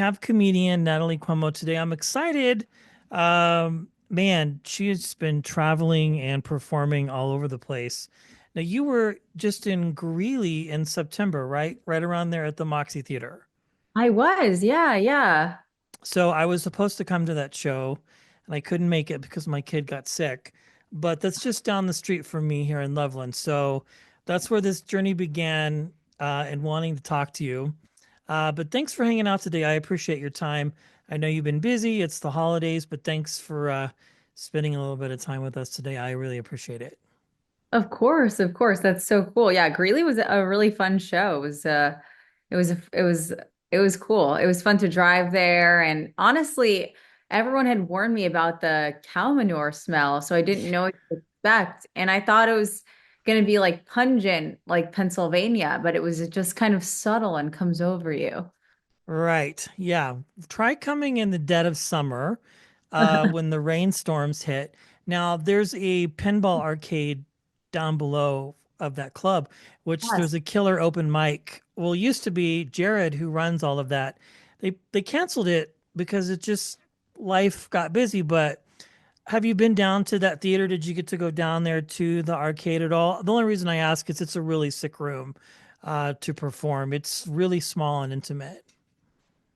have comedian Natalie Cuomo today. I'm excited. Man, she's been traveling and performing all over the place. Now, you were just in Greeley in September, right? Right around there at the Moxie Theater. I was, yeah, yeah. So I was supposed to come to that show and I couldn't make it because my kid got sick. But that's just down the street from me here in Loveland. So that's where this journey began and wanting to talk to you. But thanks for hanging out today. I appreciate your time. I know you've been busy. It's the holidays, but thanks for spending a little bit of time with us today. I really appreciate it. Of course, of course. That's so cool. Yeah, Greeley was a really fun show. It was it was it was cool. It was fun to drive there and honestly, everyone had warned me about the cow manure smell, so I didn't know what to expect. And I thought it was going to be like pungent like Pennsylvania, but it was just kind of subtle and comes over you. Right. Yeah. Try coming in the dead of summer when the rainstorms hit. Now, there's a pinball arcade down below of that club, which Yes. there's a killer open mic. Well, it used to be Jared who runs all of that. They canceled it because it just life got busy. But have you been down to that theater? Did you get to go down there to the arcade at all? The only reason I ask is it's a really sick room to perform. It's really small and intimate.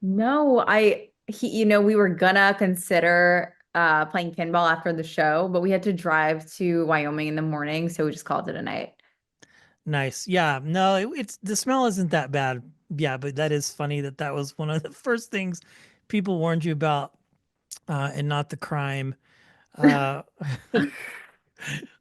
No, we were gonna consider playing pinball after the show, but we had to drive to Wyoming in the morning, so we just called it a night. Nice. Yeah. No, it's the smell isn't that bad. Yeah, but that is funny that that was one of the first things people warned you about, and not the crime. Uh,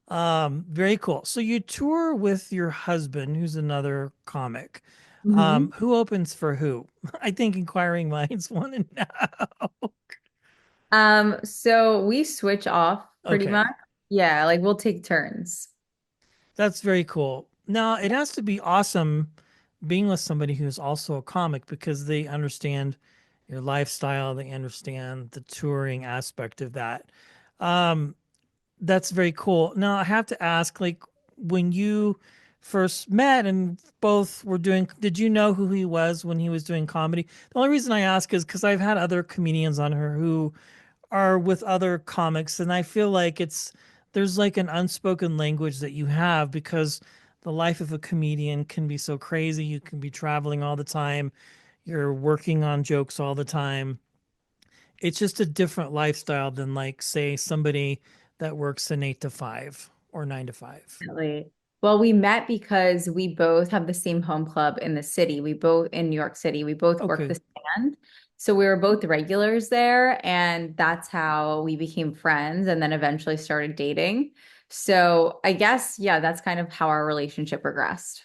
very cool. So you tour with your husband, who's another comic. hmm Who opens for who? I think inquiring minds want to know. So we switch off pretty much. Okay. Yeah, like we'll take turns. That's very cool. Now, it has to be awesome being with somebody who's also a comic because they understand your lifestyle, they understand the touring aspect of that. Um, that's very cool. Now, I have to ask, like, when you first met and both were doing, did you know who he was when he was doing comedy? The only reason I ask is because I've had other comedians on her who are with other comics, and I feel like there's like an unspoken language that you have because the life of a comedian can be so crazy. You can be traveling all the time, you're working on jokes all the time. It's just a different lifestyle than, like, say, somebody that works an 8 to 5 or 9 to 5. Definitely. Well, we met because we both have the same home club in the city. We both in New York City. We both work the Okay. stand. So we were both regulars there, and that's how we became friends and then eventually started dating. So I guess, yeah, that's kind of how our relationship progressed.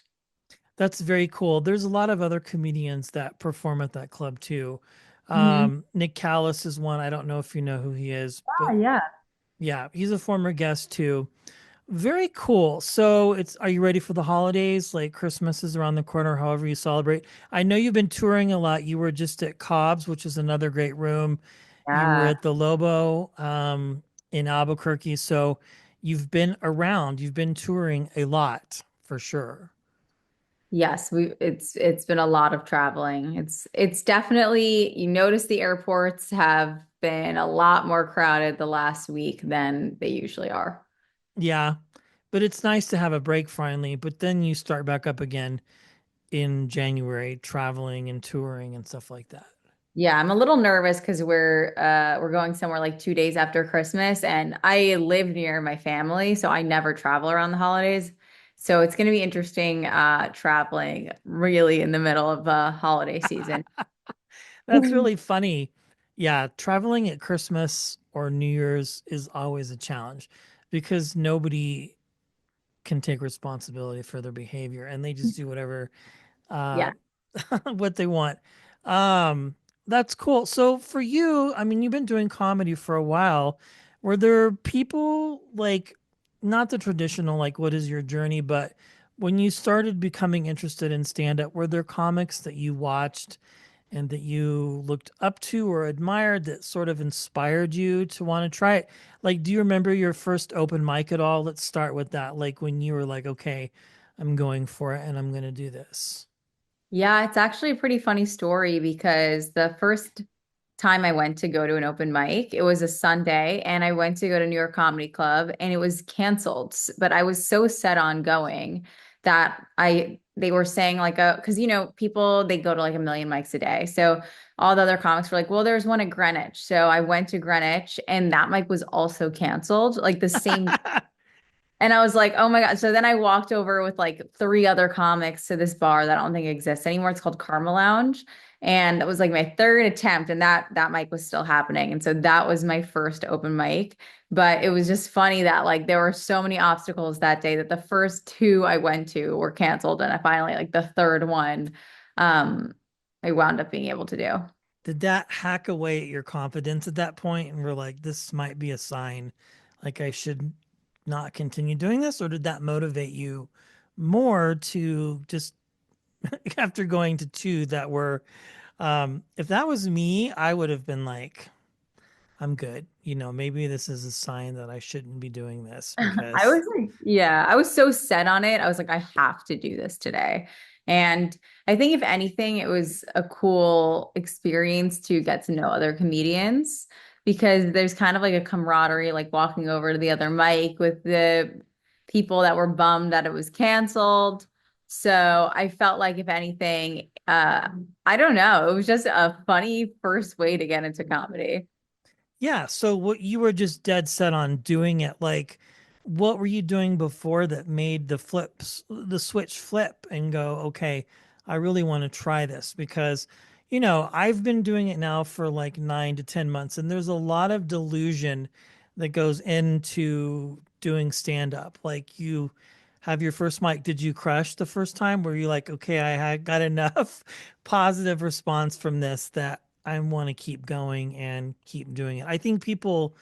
That's very cool. There's a lot of other comedians that perform at that club too. hmm Nick Callis is one. I don't know if you know who he is, but Oh, yeah. yeah, he's a former guest too. Very cool. So are you ready for the holidays? Like Christmas is around the corner, however you celebrate. I know you've been touring a lot. You were just at Cobb's, which is another great room. You were Yeah. at the Lobo, in Albuquerque. So you've been around, you've been touring a lot for sure. Yes, it's been a lot of traveling. It's definitely you notice the airports have been a lot more crowded the last week than they usually are. Yeah, but it's nice to have a break finally. But then you start back up again in January, traveling and touring and stuff like that. Yeah, I'm a little nervous because we're going somewhere like 2 days after Christmas, and I live near my family, so I never travel around the holidays. So it's going to be interesting traveling really in the middle of holiday season. That's really funny. Yeah, traveling at Christmas or New Year's is always a challenge because nobody can take responsibility for their behavior and they just do whatever uh Yeah. what they want. Um that's cool. So for you, I mean, you've been doing comedy for a while. Were there people like not the traditional like what is your journey, but when you started becoming interested in stand up, were there comics that you watched and that you looked up to or admired that sort of inspired you to want to try it? Like, do you remember your first open mic at all? Let's start with that. Like when you were like, okay, I'm going for it and I'm going to do this. Yeah, it's actually a pretty funny story because the first time I went to go to an open mic, it was a Sunday, and I went to go to New York Comedy Club and it was canceled. But I was so set on going that they were saying like because people they go to like a million mics a day. So all the other comics were like, well, there's one at Greenwich. So I went to Greenwich and that mic was also canceled, like the same. And I was like, oh my God. So then I walked over with like three other comics to this bar that I don't think exists anymore. It's called Karma Lounge. And it was like my third attempt, and that mic was still happening. And so that was my first open mic. But it was just funny that like there were so many obstacles that day that the first two I went to were canceled. And I finally like the third one, um, I wound up being able to do. Did that hack away at your confidence at that point and we're like, this might be a sign, like I should not continue doing this? Or did that motivate you more to just after going to two that were, if that was me, I would have been like, I'm good. Maybe this is a sign that I shouldn't be doing this I because was like, yeah, I was so set on it. I was like, I have to do this today. And I think if anything, it was a cool experience to get to know other comedians because there's kind of like a camaraderie, like walking over to the other mic with the people that were bummed that it was canceled. So I felt like if anything, I don't know, it was just a funny first way to get into comedy. yeah, so what you were just dead set on doing it, like what were you doing before that made the switch flip and go, okay, I really want to try this because, I've been doing it now for like 9 to 10 months, and there's a lot of delusion that goes into doing stand up. Like you have your first mic. Did you crush the first time? Were you like, okay, I had got enough positive response from this that I want to keep going and keep doing it. I think people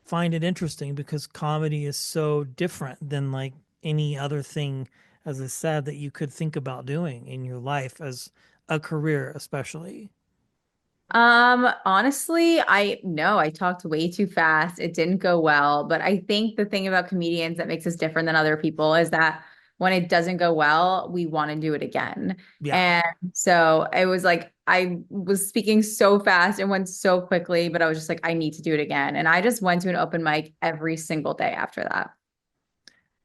find it interesting because comedy is so different than like any other thing, as I said, that you could think about doing in your life as a career, especially. Honestly, I no, I talked way too fast. It didn't go well, but I think the thing about comedians that makes us different than other people is that when it doesn't go well, we want to do it again. Yeah. And so it was like I was speaking so fast and went so quickly, but I was just like, I need to do it again. And I just went to an open mic every single day after that.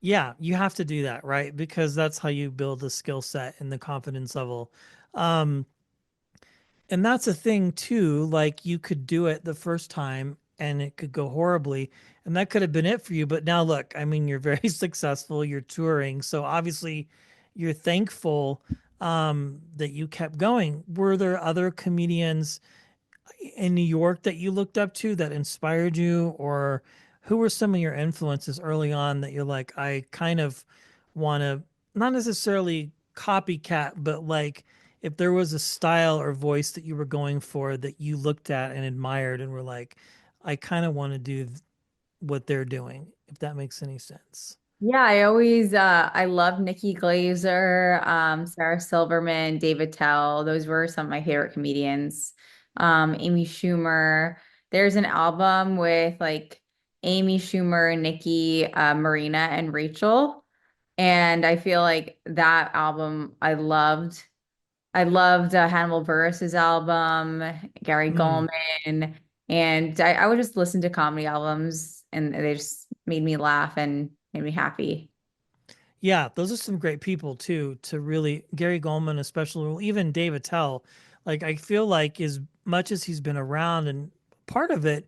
Yeah, you have to do that, right? Because that's how you build the skill set and the confidence level. Um, And that's a thing too. Like you could do it the first time and it could go horribly. And that could have been it for you. But now look, I mean, you're very successful. You're touring. So obviously you're thankful that you kept going. Were there other comedians in New York that you looked up to that inspired you? Or who were some of your influences early on that you're like, I kind of want to not necessarily copycat, but like if there was a style or voice that you were going for that you looked at and admired and were like, I kind of want to do what they're doing, if that makes any sense. Yeah, I love Nikki Glazer, Sarah Silverman, David Tell. Those were some of my favorite comedians. Amy Schumer. There's an album with like Amy Schumer, Nikki, Marina, and Rachel. And I feel like that album I loved. I loved Hannibal Buress's album, Gary Mm. Gulman, and I would just listen to comedy albums, and they just made me laugh and made me happy. Yeah, those are some great people too. To really Gary Goldman, especially, well, even David Tell. Like I feel like as much as he's been around and part of it,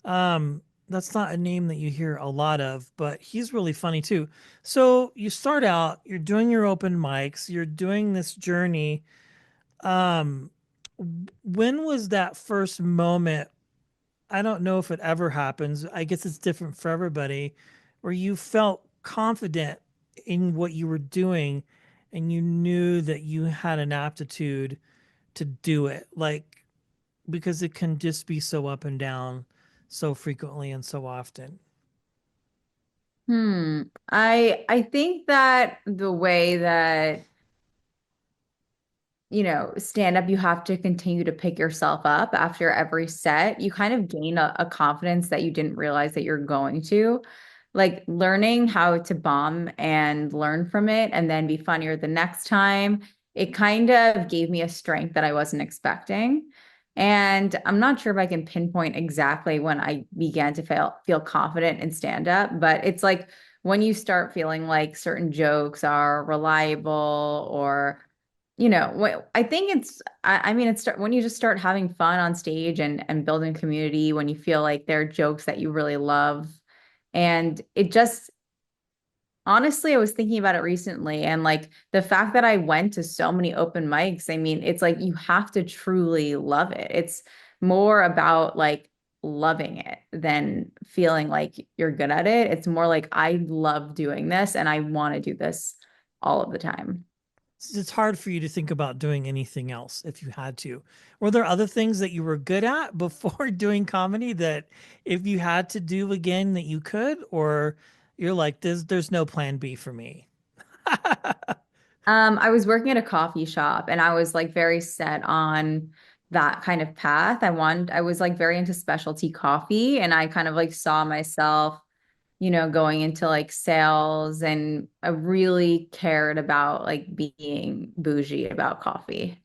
that's not a name that you hear a lot of, but he's really funny too. So you start out, you're doing your open mics, you're doing this journey. Um, when was that first moment? I don't know if it ever happens. I guess it's different for everybody, where you felt confident in what you were doing and you knew that you had an aptitude to do it. Like, because it can just be so up and down so frequently and so often. I think that the way that stand up, you have to continue to pick yourself up after every set. You kind of gain a confidence that you didn't realize that you're going to. Like learning how to bomb and learn from it and then be funnier the next time. it kind of gave me a strength that I wasn't expecting. And I'm not sure if I can pinpoint exactly when I began to feel confident in stand up, but it's like when you start feeling like certain jokes are reliable or I think I mean, when you just start having fun on stage and building community, when you feel like there are jokes that you really love. And it just, honestly, I was thinking about it recently, and like the fact that I went to so many open mics, I mean, it's like you have to truly love it. It's more about like loving it than feeling like you're good at it. It's more like I love doing this and I want to do this all of the time. It's hard for you to think about doing anything else if you had to. Were there other things that you were good at before doing comedy that if you had to do again that you could, or you're like, there's no plan B for me? I was working at a coffee shop and I was like very set on that kind of path. I was like very into specialty coffee and I kind of like saw myself, going into like sales, and I really cared about like being bougie about coffee.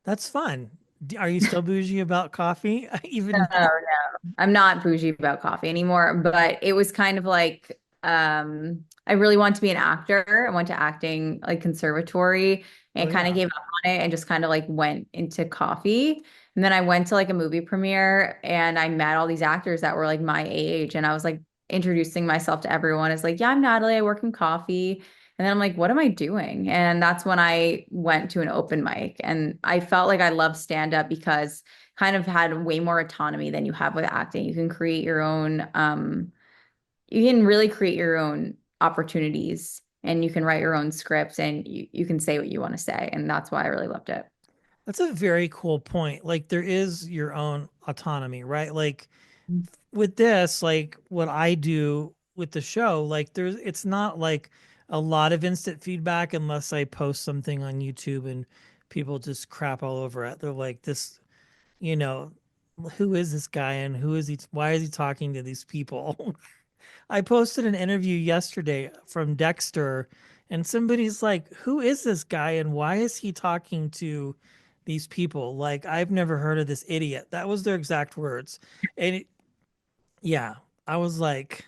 That's fun. Are you still bougie about coffee No, even no, now? no. I'm not bougie about coffee anymore, but it was kind of like I really want to be an actor. I went to acting like conservatory Oh and kind of yeah. gave up on it and just kind of like went into coffee. And then I went to like a movie premiere and I met all these actors that were like my age and I was like introducing myself to everyone as like, yeah, I'm Natalie, I work in coffee. And then I'm like, what am I doing? And that's when I went to an open mic and I felt like I loved stand up because kind of had way more autonomy than you have with acting. You can create your own, you can really create your own opportunities and you can write your own scripts and you can say what you want to say. And that's why I really loved it. That's a very cool point. Like there is your own autonomy, right? Like with this, like what I do with the show, like it's not like a lot of instant feedback unless I post something on YouTube and people just crap all over it. They're like this, you know, who is this guy and who is he? Why is he talking to these people? I posted an interview yesterday from Dexter, and somebody's like, who is this guy and why is he talking to these people? Like, I've never heard of this idiot. That was their exact words. And yeah, I was like,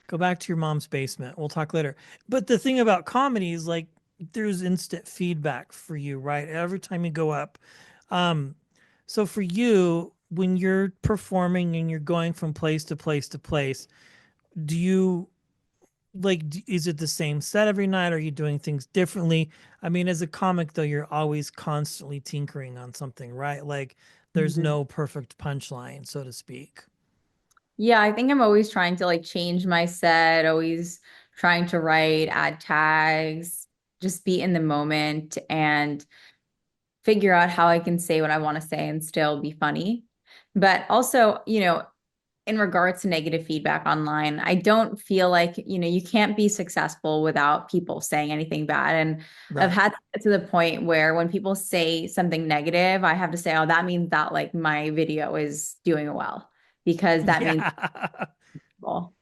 go back to your mom's basement. We'll talk later. But the thing about comedy is like, there's instant feedback for you, right? Every time you go up. Um, so for you, when you're performing and you're going from place to place to place, do you like is it the same set every night? Are you doing things differently? I mean, as a comic though, you're always constantly tinkering on something, right? Like there's Mhm. no perfect punchline, so to speak. Yeah, I think I'm always trying to like change my set, always trying to write, add tags, just be in the moment and figure out how I can say what I want to say and still be funny. But also, in regards to negative feedback online, I don't feel like, you can't be successful without people saying anything bad. And I've Right. had to get to the point where when people say something negative, I have to say, oh, that means that like my video is doing well because that means Yeah. well.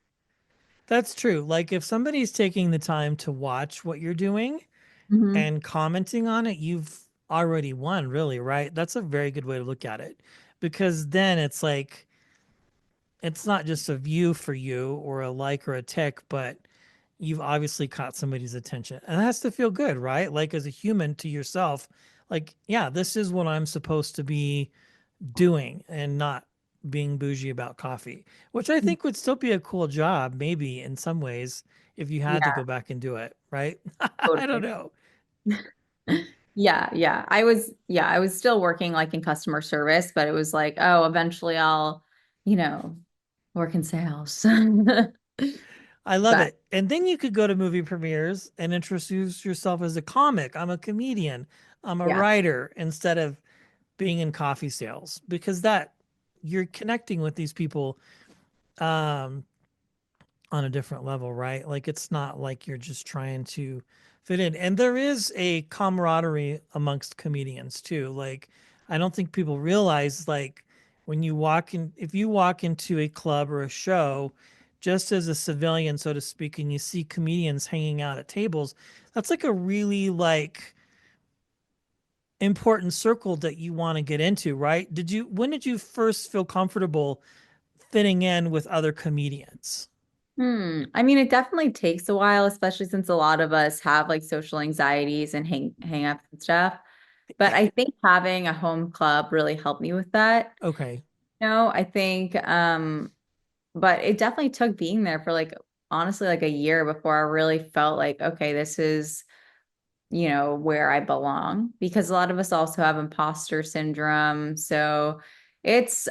That's true. Like if somebody's taking the time to watch what you're doing Mhm. and commenting on it, you've already won, really, right? That's a very good way to look at it. Because then it's like it's not just a view for you or a like or a tick, but you've obviously caught somebody's attention. And that has to feel good, right? Like as a human to yourself, like, yeah, this is what I'm supposed to be doing and not being bougie about coffee, which I think would still be a cool job, maybe in some ways, if you had to Yeah, go back and do it, right? I don't totally. know. Yeah, I was still working like in customer service, but it was like, oh, eventually I'll, you know, work in sales. I love But it. And then you could go to movie premieres and introduce yourself as a comic. I'm a comedian. I'm a yeah. writer instead of being in coffee sales because that you're connecting with these people um, on a different level, right? Like it's not like you're just trying to fit in. And there is a camaraderie amongst comedians too. Like I don't think people realize like when you walk in if you walk into a club or a show just as a civilian so to speak and you see comedians hanging out at tables, that's like a really like important circle that you want to get into, right? When did you first feel comfortable fitting in with other comedians? I mean, it definitely takes a while, especially since a lot of us have like social anxieties and hang-ups and stuff. But I think having a home club really helped me with that. Okay. I think but it definitely took being there for like honestly like a year before I really felt like, okay, this is where I belong because a lot of us also have imposter syndrome. So it's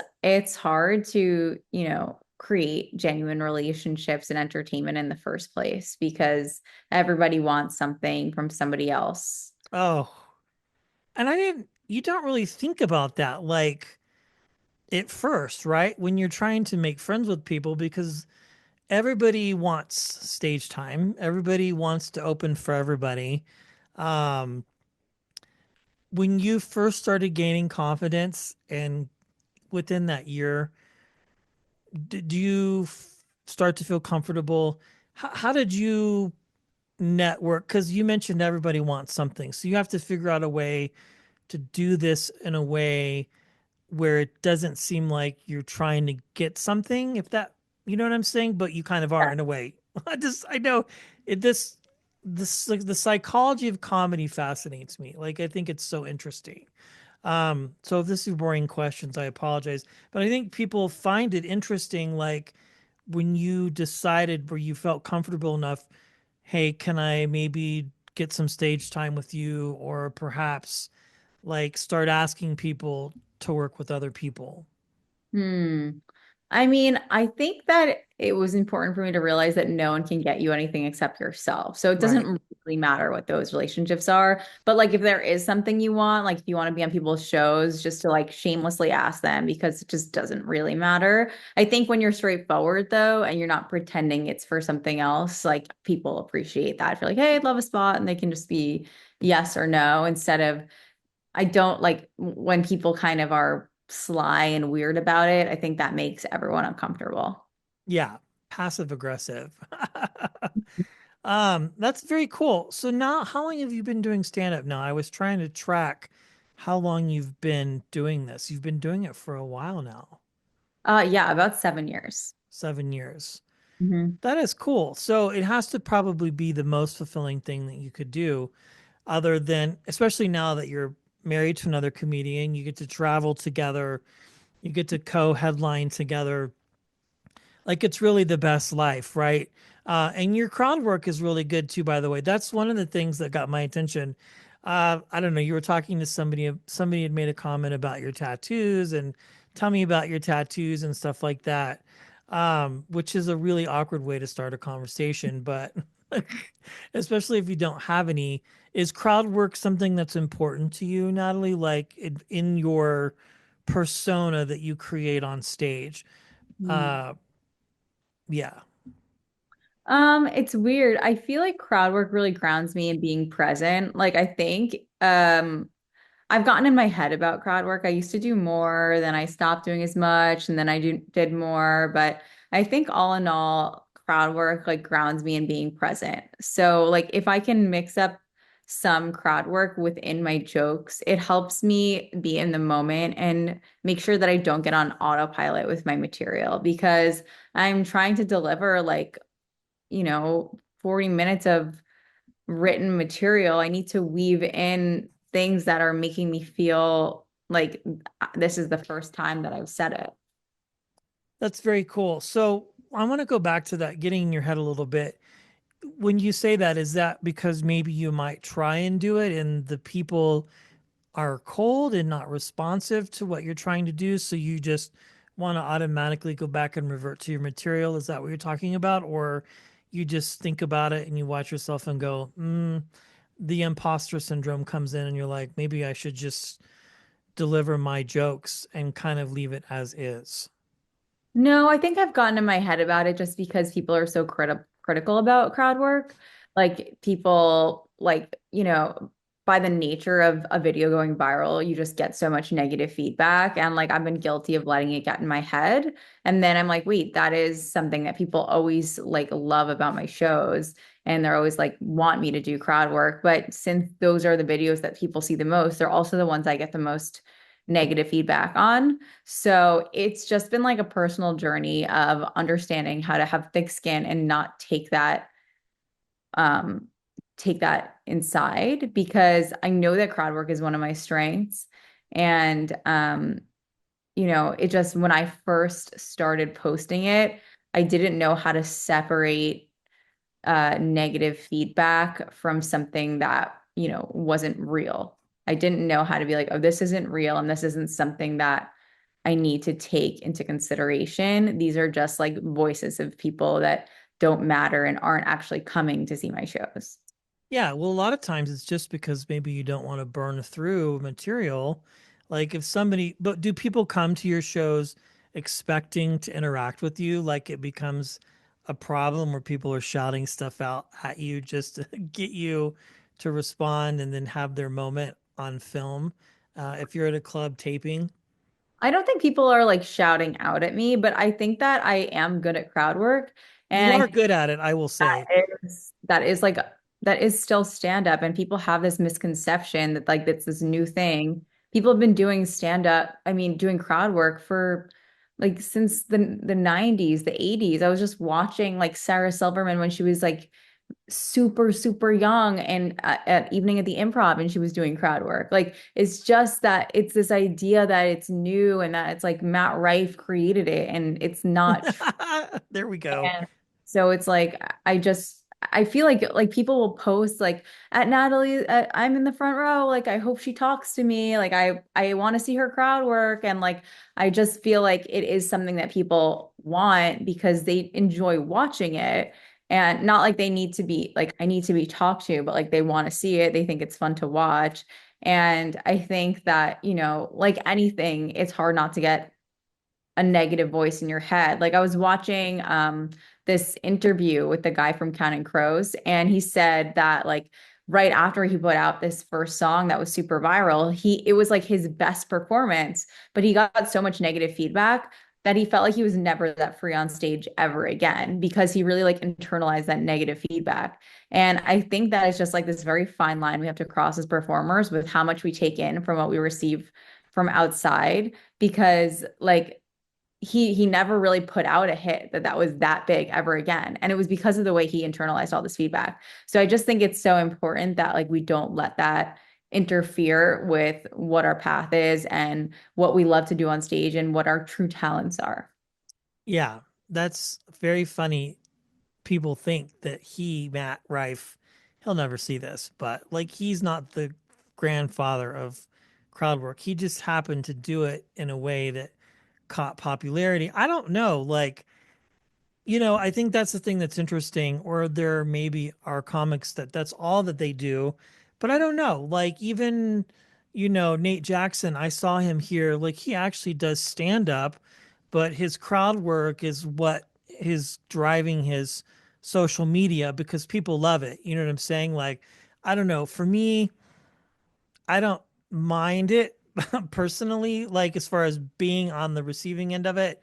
hard to, create genuine relationships and entertainment in the first place because everybody wants something from somebody else. Oh, and you don't really think about that like at first, right? When you're trying to make friends with people because everybody wants stage time, everybody wants to open for everybody. Um, when you first started gaining confidence and within that year, do you start to feel comfortable? How did you network? Because you mentioned everybody wants something. So you have to figure out a way to do this in a way where it doesn't seem like you're trying to get something, if that, you know what I'm saying? But you kind of are Yeah. in a way. I know it, this, like the psychology of comedy fascinates me. Like, I think it's so interesting. So if this is boring questions, I apologize. But I think people find it interesting, like when you decided where you felt comfortable enough, hey, can I maybe get some stage time with you? Or perhaps like start asking people to work with other people. Hmm. I mean, I think that it was important for me to realize that no one can get you anything except yourself. So it Right. doesn't really matter what those relationships are. But like if there is something you want, like if you want to be on people's shows, just to like shamelessly ask them because it just doesn't really matter. I think when you're straightforward though, and you're not pretending it's for something else, like people appreciate that. If you're like, hey, I'd love a spot, and they can just be yes or no instead of I don't like when people kind of are sly and weird about it. I think that makes everyone uncomfortable. Yeah. Passive aggressive. That's very cool. So now how long have you been doing stand up now? I was trying to track how long you've been doing this. You've been doing it for a while now. Yeah, about 7 years. 7 years. Hmm. That is cool. So it has to probably be the most fulfilling thing that you could do, other than, especially now that you're married to another comedian, you get to travel together, you get to co-headline together. Like it's really the best life, right? And your crowd work is really good too, by the way. That's one of the things that got my attention. I don't know, you were talking to somebody had made a comment about your tattoos and tell me about your tattoos and stuff like that. Which is a really awkward way to start a conversation, but especially if you don't have any. Is crowd work something that's important to you, Natalie? Like in your persona that you create on stage? Uh, yeah. It's weird. I feel like crowd work really grounds me in being present. Like I think I've gotten in my head about crowd work. I used to do more, then I stopped doing as much, and then I did more. But I think all in all, crowd work like grounds me in being present. So like if I can mix up some crowd work within my jokes, it helps me be in the moment and make sure that I don't get on autopilot with my material because I'm trying to deliver like, 40 minutes of written material, I need to weave in things that are making me feel like this is the first time that I've said it. That's very cool. So I want to go back to that, getting in your head a little bit. When you say that, is that because maybe you might try and do it and the people are cold and not responsive to what you're trying to do? So you just want to automatically go back and revert to your material? Is that what you're talking about? Or you just think about it and you watch yourself and go, the imposter syndrome comes in and you're like, maybe I should just deliver my jokes and kind of leave it as is. No, I think I've gotten in my head about it just because people are so critical about crowd work. Like people like, by the nature of a video going viral, you just get so much negative feedback. And like I've been guilty of letting it get in my head. And then I'm like, wait, that is something that people always like love about my shows. and they're always like want me to do crowd work. But since those are the videos that people see the most, they're also the ones I get the most negative feedback on. So it's just been like a personal journey of understanding how to have thick skin and not um take that inside, because I know that crowd work is one of my strengths. And it just, when I first started posting it, I didn't know how to separate negative feedback from something that, wasn't real. I didn't know how to be like, oh, this isn't real and this isn't something that I need to take into consideration. These are just like voices of people that don't matter and aren't actually coming to see my shows. Yeah, well, a lot of times it's just because maybe you don't want to burn through material. Like if somebody, but do people come to your shows expecting to interact with you? Like it becomes a problem where people are shouting stuff out at you just to get you to respond and then have their moment on film. If you're at a club taping, I don't think people are like shouting out at me, but I think that I am good at crowd work. you And I are think good at it, I will say. that is like that is still stand up, and people have this misconception that like that's this new thing. People have been doing stand up, I mean, doing crowd work for like since the 90s, the 80s. I was just watching like Sarah Silverman when she was like super, super young and at Evening at the Improv, and she was doing crowd work. Like it's just that it's this idea that it's new and that it's like Matt Rife created it, and it's not. There we go. And so it's like I feel like people will post like at Natalie, I'm in the front row, like I hope she talks to me, like I want to see her crowd work, and like I just feel like it is something that people want because they enjoy watching it, and not like they need to be like I need to be talked to, but like they want to see it, they think it's fun to watch. And I think that, like anything, it's hard not to get a negative voice in your head. Like I was watching this interview with the guy from Counting Crows, and he said that like right after he put out this first song that was super viral, it was like his best performance, but he got so much negative feedback that he felt like he was never that free on stage ever again because he really like internalized that negative feedback. And I think that is just like this very fine line we have to cross as performers with how much we take in from what we receive from outside, because like he never really put out a hit that was that big ever again, and it was because of the way he internalized all this feedback. So I just think it's so important that like we don't let that interfere with what our path is and what we love to do on stage and what our true talents are. Yeah, that's very funny. People think that Matt Rife, he'll never see this, but like he's not the grandfather of crowd work. He just happened to do it in a way that caught popularity. I don't know. Like, I think that's the thing that's interesting. Or there maybe are comics that's all that they do, but I don't know. Like, even, Nate Jackson, I saw him here. Like, he actually does stand up, but his crowd work is what is driving his social media because people love it. You know what I'm saying? Like, I don't know. For me, I don't mind it personally, like as far as being on the receiving end of it,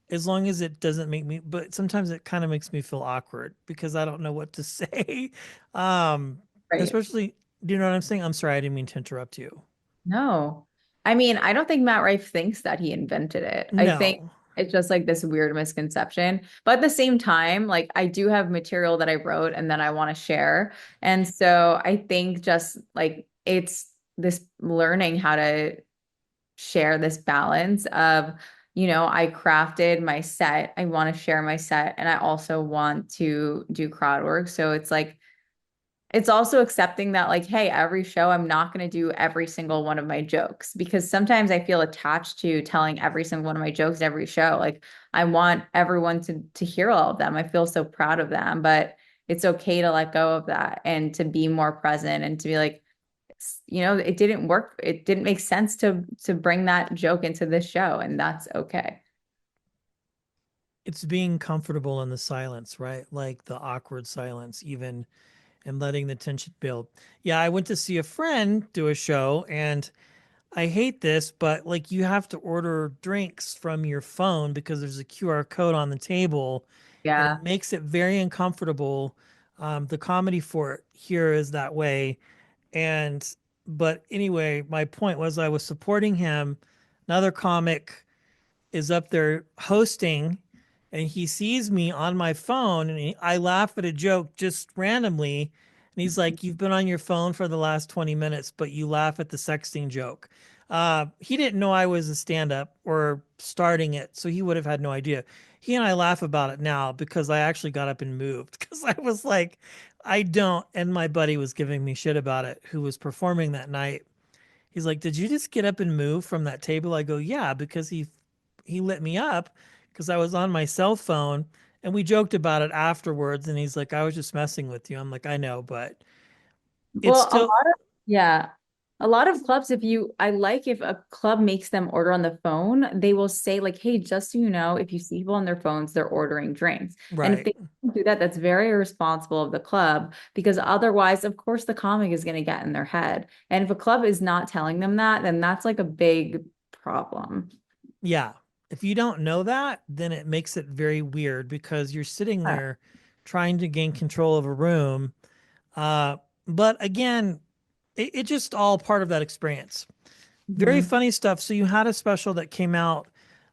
as long as it doesn't make me, but sometimes it kind of makes me feel awkward because I don't know what to say. Um, Right. especially, do you know what I'm saying? I'm sorry, I didn't mean to interrupt you. No. I mean, I don't think Matt Rife thinks that he invented it. I think No. it's just like this weird misconception. But at the same time, like I do have material that I wrote and that I want to share. And so I think just like it's this learning how to share this balance of, I crafted my set, I want to share my set, and I also want to do crowd work. So it's like it's also accepting that like hey, every show I'm not going to do every single one of my jokes, because sometimes I feel attached to telling every single one of my jokes every show. Like I want everyone to hear all of them. I feel so proud of them, but it's okay to let go of that and to be more present and to be like, it didn't work, it didn't make sense to bring that joke into this show, and that's okay. It's being comfortable in the silence, right? Like the awkward silence, even, and letting the tension build. Yeah, I went to see a friend do a show, and I hate this, but like you have to order drinks from your phone because there's a QR code on the table and it Yeah. makes it very uncomfortable The comedy for it here is that way. And, but anyway, my point was I was supporting him. Another comic is up there hosting and he sees me on my phone and I laugh at a joke just randomly. And he's like, "You've been on your phone for the last 20 minutes, but you laugh at the sexting joke." He didn't know I was a stand up or starting it, so he would have had no idea. He and I laugh about it now because I actually got up and moved because I was like, I don't. And my buddy was giving me shit about it, who was performing that night. He's like, "Did you just get up and move from that table?" I go, "Yeah, because he lit me up because I was on my cell phone." And we joked about it afterwards. And he's like, "I was just messing with you." I'm like, "I know, but it's Well, still yeah. A lot of clubs, I like if a club makes them order on the phone, they will say, like, hey, just so you know, if you see people on their phones, they're ordering drinks. And if right." they don't do that, that's very irresponsible of the club because otherwise, of course, the comic is going to get in their head. And if a club is not telling them that, then that's like a big problem. Yeah. If you don't know that, then it makes it very weird because you're sitting there trying to gain control of a room. Uh, but again, it just all part of that experience. Very Mhm. funny stuff. So you had a special that came out.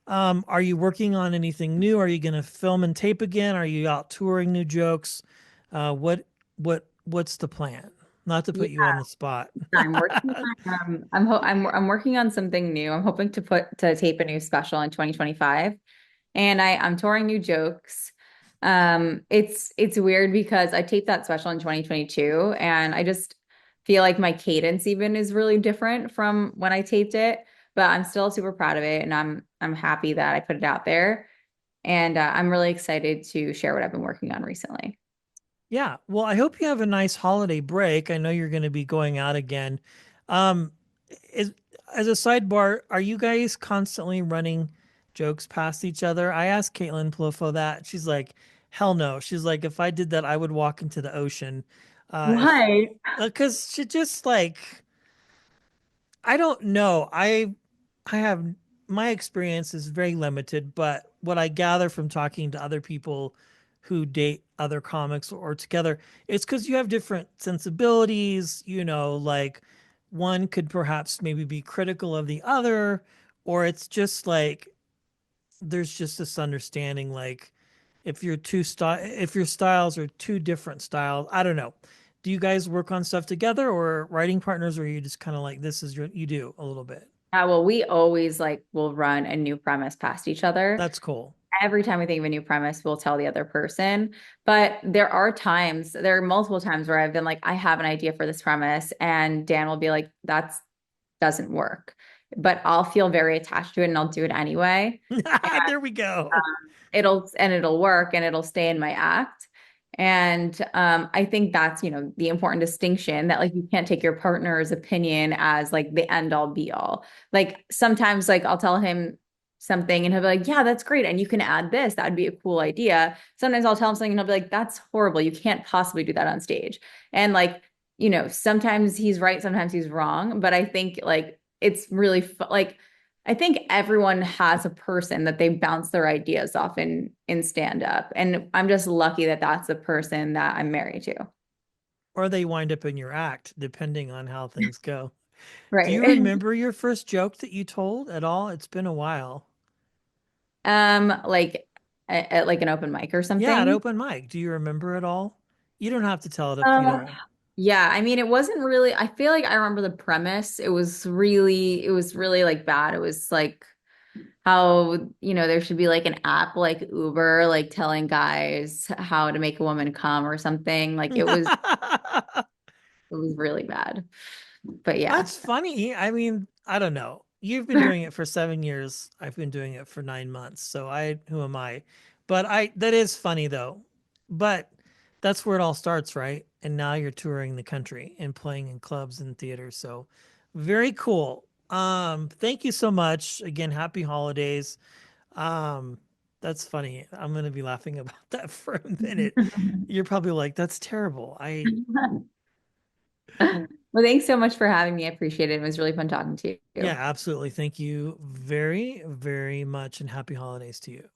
Are you working on anything new? Are you going to film and tape again? Are you out touring new jokes? What's the plan? Not to Yeah, put you on the spot. I'm working on I'm working on something new. I'm hoping to tape a new special in 2025. And I'm touring new jokes. It's weird because I taped that special in 2022 and I just feel like my cadence even is really different from when I taped it, but I'm still super proud of it and I'm happy that I put it out there and I'm really excited to share what I've been working on recently. Yeah. Well, I hope you have a nice holiday break. I know you're going to be going out again. Um, is, as a sidebar, are you guys constantly running jokes past each other? I asked Caitlin Polifo that. She's like, "Hell no." She's like, "If I did that, I would walk into the ocean." If Why? because she just like I don't know. I have my experience is very limited, but what I gather from talking to other people who date other comics or together, it's because you have different sensibilities, like one could perhaps maybe be critical of the other, or it's just like there's just this understanding like if your styles are two different styles, I don't know. Do you guys work on stuff together or writing partners, or are you just kind of like this is your you do a little bit? Well, we always like will run a new premise past each other. That's cool. Every time we think of a new premise, we'll tell the other person. But there are multiple times where I've been like, I have an idea for this premise, and Dan will be like, that doesn't work. But I'll feel very attached to it and I'll do it anyway. There we go. It'll work and it'll stay in my act. And I think that's, the important distinction that like you can't take your partner's opinion as like the end all be all. Like sometimes like I'll tell him something and he'll be like, yeah, that's great. And you can add this. That'd be a cool idea. Sometimes I'll tell him something and he'll be like, that's horrible. You can't possibly do that on stage. And like, sometimes he's right, sometimes he's wrong. But I think like it's really like I think everyone has a person that they bounce their ideas off in stand up. And I'm just lucky that that's the person that I'm married to. Or they wind up in your act, depending on how things go. Do you Right. remember your first joke that you told at all? It's been a while. Like at like an open mic or Yeah, at something. open mic. Do you remember it all? You don't have to tell it if you Uh, don't. yeah, I mean, it wasn't really, I feel like I remember the premise. It was really like bad. It was like how, there should be like an app like Uber, like telling guys how to make a woman come or something. Like it was really bad. But yeah. That's funny. I mean, I don't know. You've been doing it for 7 years. I've been doing it for 9 months. So who am I? But that is funny though. But that's where it all starts, right? And now you're touring the country and playing in clubs and theaters. So very cool. Thank you so much. Again, happy holidays. Um, that's funny. I'm gonna be laughing about that for a minute. You're probably like, that's terrible. Well, thanks so much for having me. I appreciate it. It was really fun talking to Yeah, you. absolutely. Thank you very, very much, and happy holidays to you.